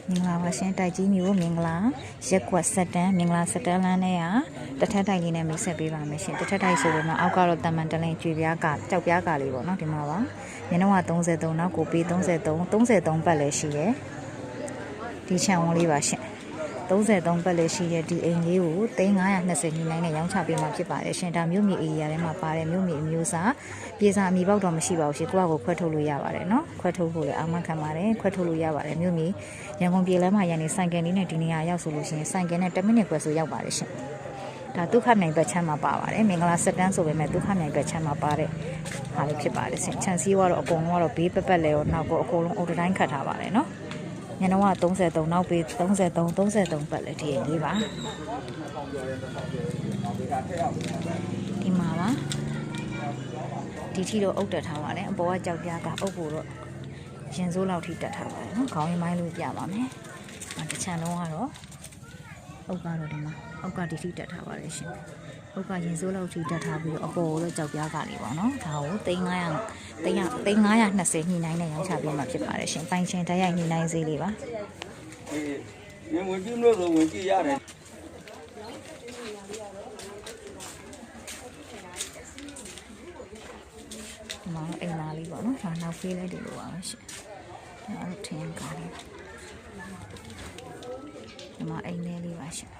မင်္ဂလာပါရှင်တိုက်ကြီးမျိုးမင်္ဂလာရက်ကွက်ဆက်တန်းမင်္ဂလာဆက်တန်းလမ်းနဲ့ကတထက်တိုက်လေးနဲ့မိတ်ဆက်ပေးပါမယ်ရှင်တထက်တိုက်ဆိုတော့အောက်ကတော့တမန်တလင်းကျွေပြားကကြောက်ပြားကလေးပေါ့နော်ဒီမှာပါမျက်နှာက33နောက်ကိုပေး33ပတ်လည်းရှိတယ်ဒီချန်ဝန်းလေးပါရှင်33ပတ်လည်းရှိတဲ့ဒီအိမ်လေးကို3520ညနိုင်နဲ့ရောင်းချပေးမှာဖြစ်ပါတယ်ရှင်ဒါမြို့မြေဧရိယာထဲမှာပါတယ်မြို့မြေအမျိုးအစားပြေစာအမီပေါက်တော့မရှိပါဘူးရှင်ကိုယ့်ကိုခွဲထုတ်လို့ရပါတယ်နော်ခွဲထုတ်ဖို့လည်းအာမခံပါတယ်ခွဲထုတ်လို့ရပါတယ်မြို့မြေရန်ကုန်ပြည်လမ်းမှာရန်နေဆိုင်ကယ်လေးနဲ့ဒီနေရာရောက်ဆိုလို့ရှိရင်ဆိုင်ကယ်နဲ့10မိနစ်ခွဲဆိုရောက်ပါတယ်ရှင်ဒါဒုက္ခမြိုင်ဘက်ချမ်းမှာပါပါတယ်မင်္ဂလာဆက်တန်းဆိုပေမဲ့ဒုက္ခမြိုင်ဘက်ချမ်းမှာပါတဲ့ဟာလေးဖြစ်ပါတယ်ရှင်ခြံစည်းကတော့အကုန်လုံးကတော့ဘေးပတ်လဲရောနောက်ကိုအကုန်လုံးအုတ်တိုင်းခတ်ထားပါတယ်နော်ညနေက33နောက်ပေး33ပတ်လည်းဒီအိမ်လေးပါဒီမှာပါဒီထီတော့အုတ်တက်ထားပါတယ်အပေါ်ကကြောက်ပြားကအုတ်ဖို့တော့ရင်စိုးလောက်ထိတက်ထားပါတယ်နော်ခေါင်းရင်းမိုင်းလို့ပြပါမယ်တချံလုံးကတော့အုတ်ကတော့ဒီမှာအုတ်ကဒီထိတက်ထားပါတယ်ရှင်အုတ်ကရင်စိုးလောက်ထိတက်ထားပြီးတော့အပေါ်တော့ကြောက်ပြားကလေးပေါ့နော်ဒါကို3520ညှိနှိုင်းနဲ့ရောင်းချပေးမှာဖြစ်ပါတယ်ရှင်ပိုင်ရှင်တိုက်ရိုက်ညှိနှိုင်းဈေးလေးပါဝင်ကြည့်လို့ဆိုဝင်ကြည့်ရတယ်မောင်အိမ်သားလေးပေါ့နော်ဒါနောက်ဖေးလိုက်တယ်လို့ပါရှင်ဒါတော့ထင်းကားလေးဒီမှာအိမ်လေးပါရှင်